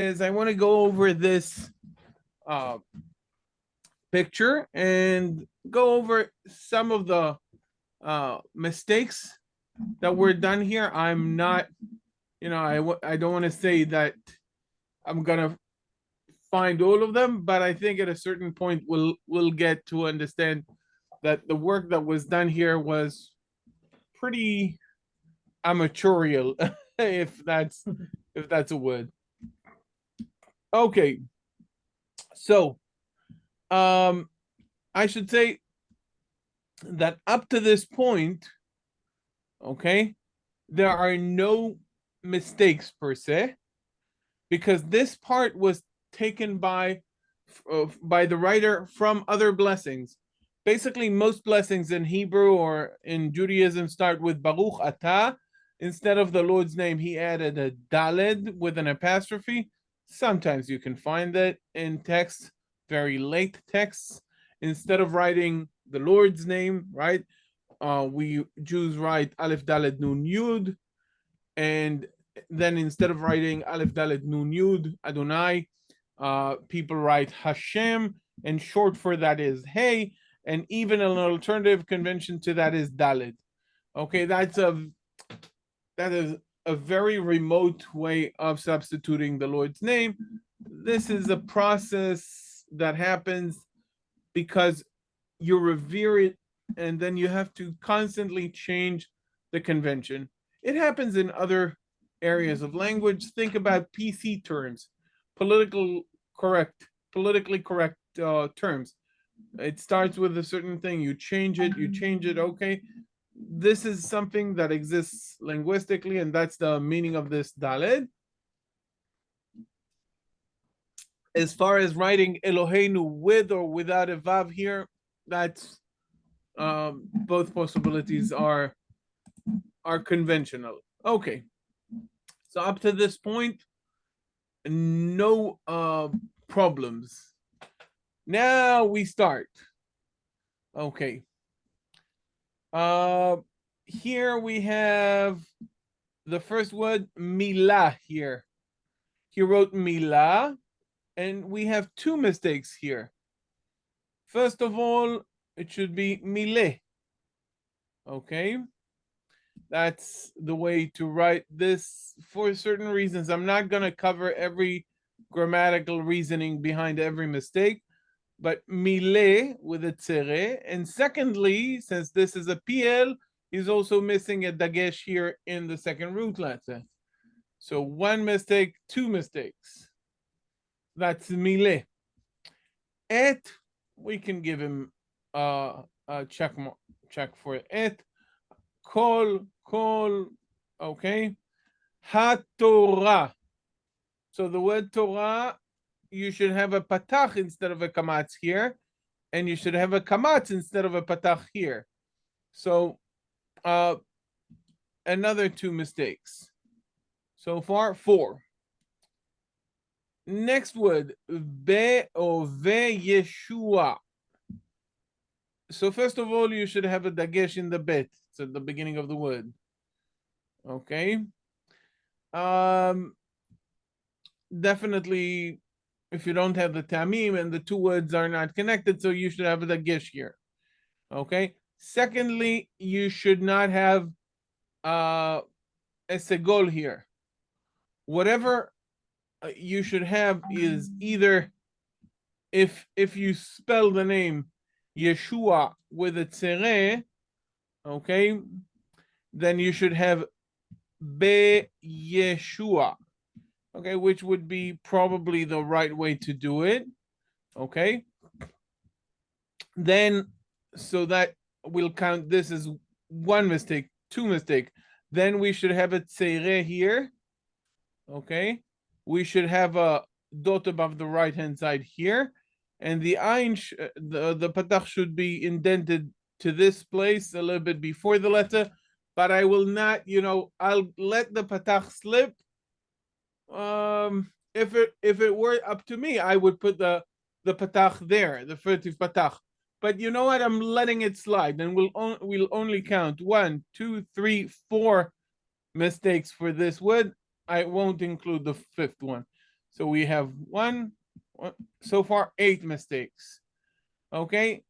is I want to go over this picture and go over some of the mistakes that were done here. I'm not, I don't want to say that I'm gonna find all of them, but I think at a certain point we'll get to understand that the work that was done here was pretty amateurial, if that's a word. Okay, so I should say that up to this point, okay, there are no mistakes per se, because this part was taken by the writer from other blessings. Basically, most blessings in Hebrew or in Judaism start with Baruch Atah. Instead of the Lord's name, he added a Daled with an apostrophe. Sometimes you can find that in texts, very late texts. Instead of writing the Lord's name, right? We Jews write Aleph Daled Nun Yud, and then instead of writing Aleph Daled Nun Yud Adonai, people write Hashem, and short for that is Hey, and even an alternative convention to that is Daled. Okay, that is a very remote way of substituting the Lord's name. This is a process that happens because you revere it, and then you have to constantly change the convention. It happens in other areas of language. Think about PC terms, politically correct terms. It starts with a certain thing, you change it, okay. This is something that exists linguistically, and that's the meaning of this Daled. As far as writing Eloheinu with or without a vav here, that's both possibilities are conventional. Okay, so up to this point, no problems. Now we start. Okay. Here we have the first word milah here. He wrote milah, and we have two mistakes here. First of all, it should be mileh. Okay. That's the way to write this for certain reasons. I'm not going to cover every grammatical reasoning behind every mistake, but mileh with a tzere. And secondly, since this is a PL, he's also missing a dagesh here in the second root letter. So one mistake, two mistakes. That's mileh. Et, we can give him a check for et. Kol, okay. HaTorah. So the word Torah, you should have a patach instead of a kamatz here, and you should have a kamatz instead of a patach here. So another two mistakes. So far, 4. Next word, be or ve Yeshua. So first of all, you should have a dagesh in the bet. It's at the beginning of the word. Okay. Definitely, if you don't have the tamim and the two words are not connected, so you should have a dagesh here. Okay. Secondly, you should not have a segol here. Whatever you should have is either, if you spell the name Yeshua with a tzere, okay, then you should have be Yeshua, okay, which would be probably the right way to do it, okay. Then, so that will count this as one mistake, two mistake. Then we should have a tzere here, okay. We should have a dot above the right hand side here, and the ayin, the patach should be indented to this place a little bit before the letter, but I will not, I'll let the patach slip. If it were up to me, I would put the patach there, the furtive patach. But you know what? I'm letting it slide, and we'll only count 1, 2, 3, 4 mistakes for this word. I won't include the 5th one. So we have so far 8 mistakes. Okay.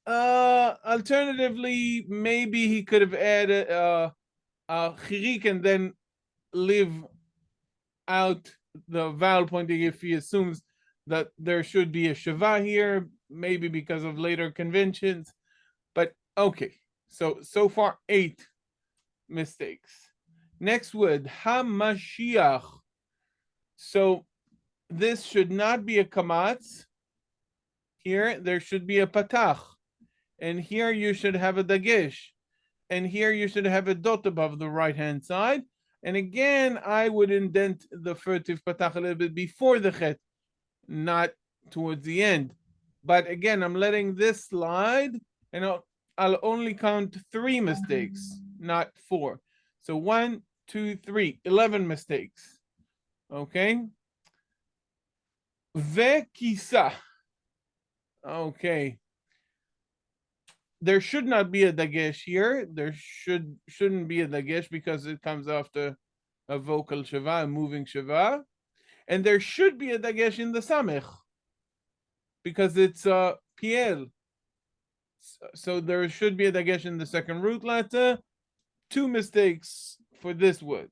Alternatively, maybe he could have added chirik and then leave out the vowel pointing if he assumes that there should be a shava here, maybe because of later conventions. But okay, so far 8 mistakes. Next word, hamashiach. So this should not be a kamatz. Here there should be a patach, and here you should have a dagesh, and here you should have a dot above the right hand side. And again, I would indent the furtive patach a little bit before the chet, not towards the end. But again, I'm letting this slide, and I'll only count 3 mistakes, not 4. So 1, 2, 3, 11 mistakes. Okay. Vekisa. Okay. There should not be a dagesh here. There shouldn't be a dagesh because it comes after a vocal shava, a moving shava. And there should be a dagesh in the samech because it's a piel. So there should be a dagesh in the second root letter. 2 mistakes for this word.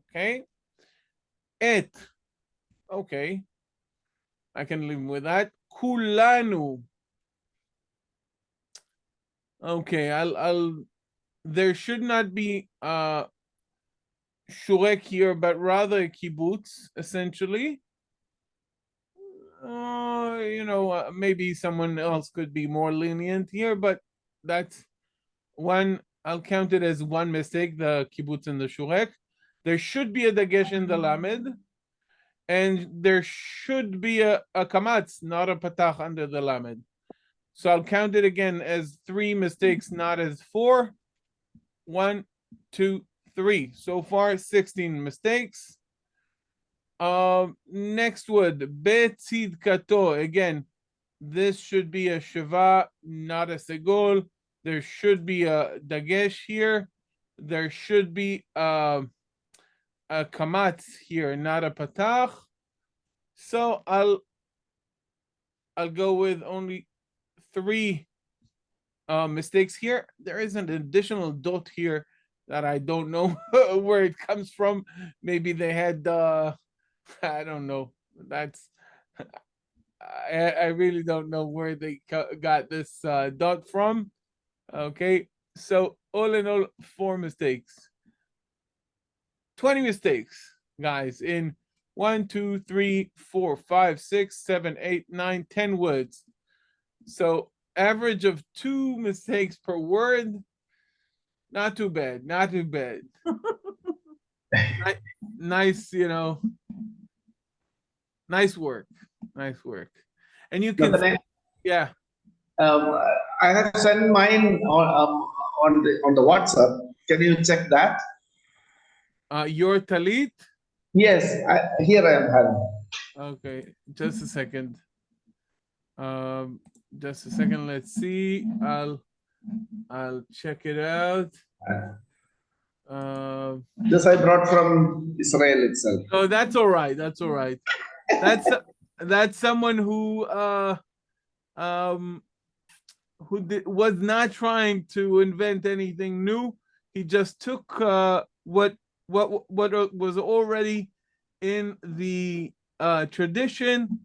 Okay. Et. Okay. I can live with that. Kulanu. Okay, there should not be shurek here, but rather a kibbutz, essentially. Maybe someone else could be more lenient here, but that's one. I'll count it as 1 mistake, the kibbutz and the shurek. There should be a dagesh in the lamed, and there should be a kamatz, not a patach under the lamed. So I'll count it again as 3 mistakes, not as 4. 1, 2, 3. So far, 16 mistakes. Next word, betzidkato. Again, this should be a shava, not a segol. There should be a dagesh here. There should be a kamatz here, not a patach. So I'll go with only 3 mistakes here. There is an additional dot here that I don't know where it comes from. Maybe they had I don't know. That's I really don't know where they got this dot from. Okay, so all in all, 4 mistakes. 20 mistakes, guys, in 1, 2, 3, 4, 5, 6, 7, 8, 9, 10 words. So average of 2 mistakes per word. Not too bad. Not too bad. Nice, nice work. Nice work. And you can see, yeah. I have sent mine on the WhatsApp. Can you check that? Your Tallit? Yes, here I am having. Okay, just a second. Just a second. Let's see. I'll check it out. This I brought from Israel itself. Oh, that's all right. That's all right. That's someone who was not trying to invent anything new. He just took what was already in the tradition,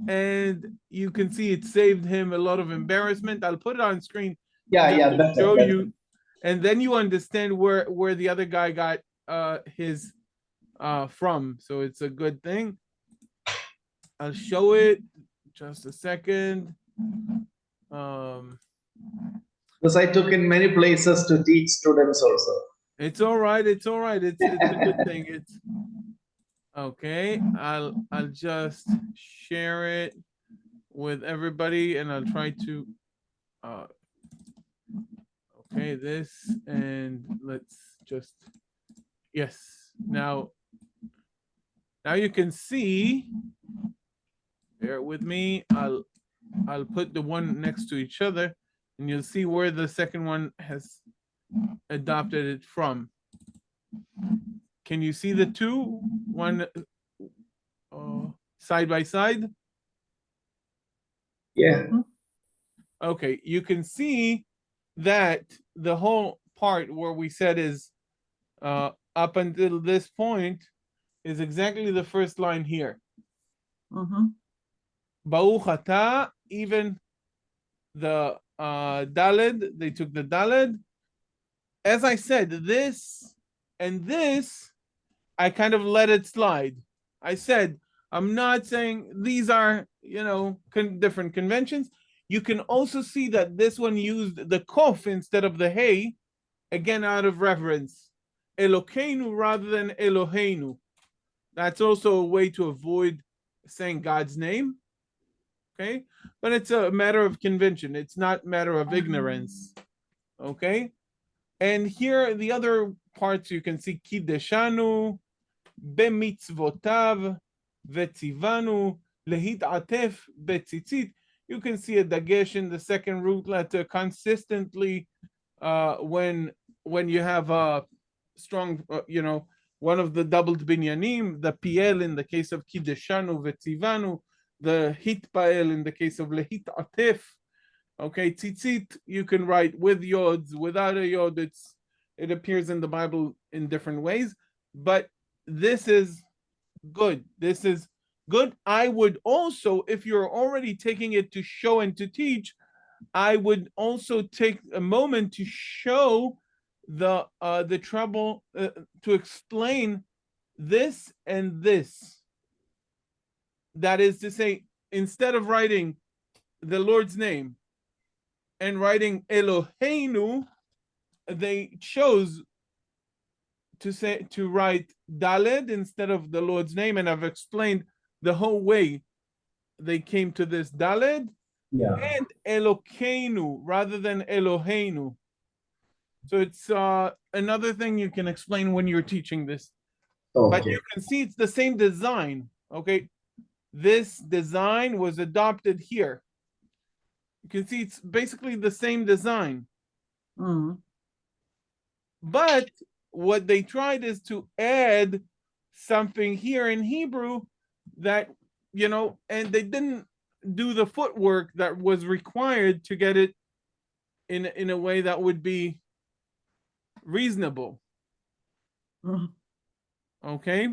and you can see it saved him a lot of embarrassment. I'll put it on screen to show you, and then you understand where the other guy got his from. So it's a good thing. I'll show it just a second. Because I took in many places to teach students also. It's all right. It's all right. It's a good thing. It's okay. I'll just share it with everybody, and I'll try to. Okay, this, and let's just, yes. Now you can see. Bear with me. I'll put the one next to each other, and you'll see where the second one has adopted it from. Can you see the 2? side by side. Yeah. Okay, you can see that the whole part where we said is up until this point is exactly the first line here. Baruch ata, even the daled, they took the daled. As I said, this and this, I kind of let it slide. I said, I'm not saying these are, different conventions. You can also see that this one used the kof instead of the hey, again out of reverence. Elokeinu rather than Eloheinu. That's also a way to avoid saying God's name. Okay, but it's a matter of convention. It's not a matter of ignorance. Okay, and here the other parts you can see Kideshanu, Bemitzvotav, Vetzivanu, Lehit'atef, Betzitzit. You can see a dagesh in the second root letter consistently when you have a strong, one of the doubled binyanim, the piel in the case of Kideshanu, Vetzivanu, the hitpael in the case of Lehit'atef. Okay, tzitzit, you can write with yods, without a yod. It appears in the Bible in different ways, but this is good. This is good. I would also, if you're already taking it to show and to teach, I would also take a moment to show the trouble to explain this and this. That is to say, instead of writing the Lord's name and writing Eloheinu, they chose to write Daled instead of the Lord's name, and I've explained the whole way they came to this Daled. Yeah. And Elokeinu rather than Eloheinu. So it's another thing you can explain when you're teaching this. Okay. But you can see it's the same design. Okay, this design was adopted here. You can see it's basically the same design. But what they tried is to add something here in Hebrew that, and they didn't do the footwork that was required to get it in a way that would be reasonable. Okay?